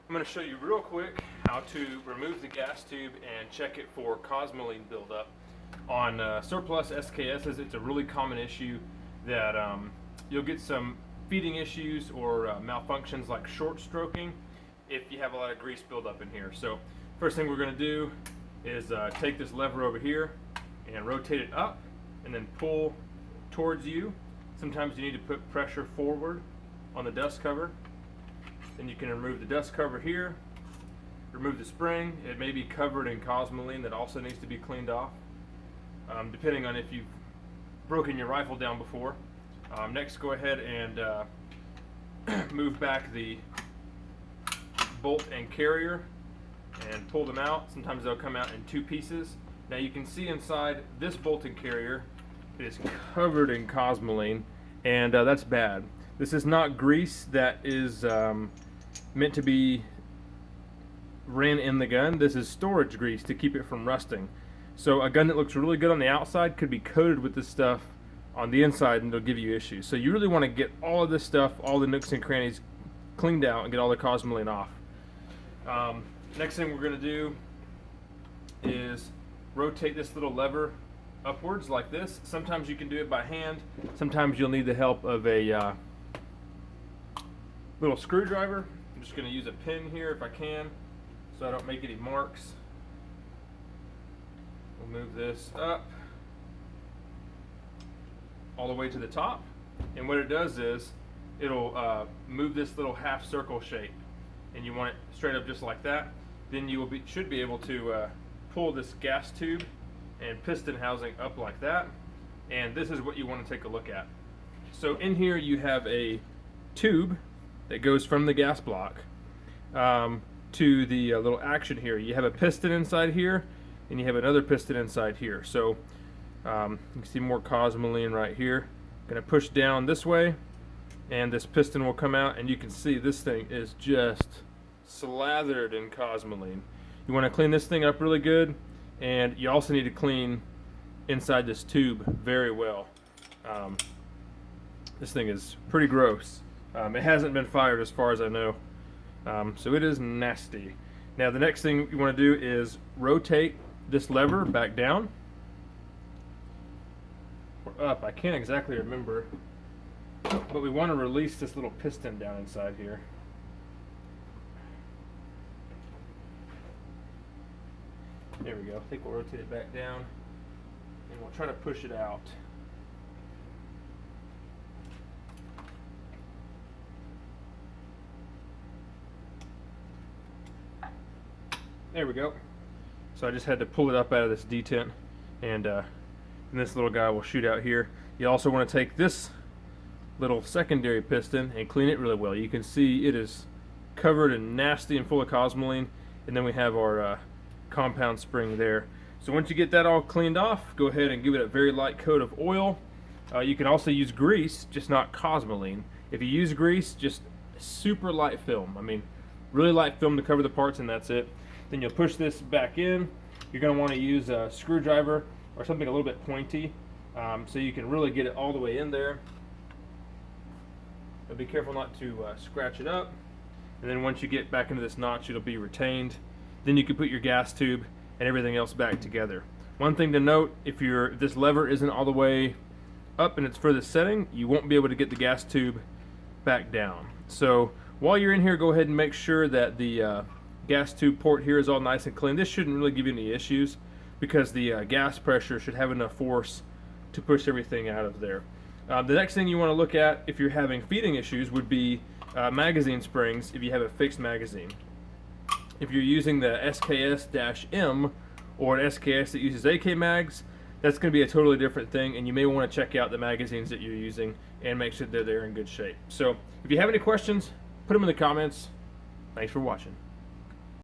I'm going to show you real quick how to remove the gas tube and check it for Cosmoline buildup. On surplus SKSs, it's a really common issue that you'll get some feeding issues or malfunctions like short stroking if you have a lot of grease buildup in here. So first thing we're going to do is take this lever over here and rotate it up and then pull towards you. Sometimes you need to put pressure forward on the dust cover. Then you can remove the dust cover here, remove the spring. It may be covered in Cosmoline that also needs to be cleaned off, depending on if you've broken your rifle down before. Next, go ahead and move back the bolt and carrier and pull them out. Sometimes they'll come out in two pieces. Now you can see inside this bolt and carrier, it is covered in Cosmoline, and that's bad. This is not grease that is meant to be ran in the gun. This is storage grease to keep it from rusting. So a gun that looks really good on the outside could be coated with this stuff on the inside and it'll give you issues. So you really want to get all of this stuff, all the nooks and crannies cleaned out and get all the Cosmoline off. Next thing we're going to do is rotate this little lever upwards like this. Sometimes you can do it by hand. Sometimes you'll need the help of a little screwdriver. I'm just going to use a pin here if I can so I don't make any marks. We'll move this up all the way to the top, and what it does is it'll move this little half circle shape, and you want it straight up just like that. Then you should be able to pull this gas tube and piston housing up like that, and this is what you want to take a look at. So in here you have a tube that goes from the gas block to the little action here. You have a piston inside here and you have another piston inside here. So you can see more Cosmoline right here. Gonna push down this way and this piston will come out, and you can see this thing is just slathered in Cosmoline. You want to clean this thing up really good, and you also need to clean inside this tube very well. This thing is pretty gross. It hasn't been fired as far as I know, so it is nasty. Now the next thing you want to do is rotate this lever back down or up. I can't exactly remember, but we want to release this little piston down inside here. There we go. I think we'll rotate it back down and we'll try to push it out. There we go. So I just had to pull it up out of this detent, and this little guy will shoot out here. You also want to take this little secondary piston and clean it really well. You can see it is covered and nasty and full of Cosmoline, and then we have our compound spring there. So once you get that all cleaned off, go ahead and give it a very light coat of oil. You can also use grease, just not Cosmoline. If you use grease, just super light film. I mean, really light film to cover the parts, and that's it. Then you'll push this back in. You're going to want to use a screwdriver or something a little bit pointy, so you can really get it all the way in there. But be careful not to scratch it up. And then once you get back into this notch, it'll be retained. Then you can put your gas tube and everything else back together. One thing to note, if this lever isn't all the way up in its furthest setting, you won't be able to get the gas tube back down. So while you're in here, go ahead and make sure that the gas tube port here is all nice and clean. This shouldn't really give you any issues because the gas pressure should have enough force to push everything out of there. The next thing you want to look at if you're having feeding issues would be magazine springs if you have a fixed magazine. If you're using the sks-m or an SKS that uses AK mags, that's going to be a totally different thing, and you may want to check out the magazines that you're using and make sure they're in good shape. So if you have any questions, put them in the comments. Thanks for watching.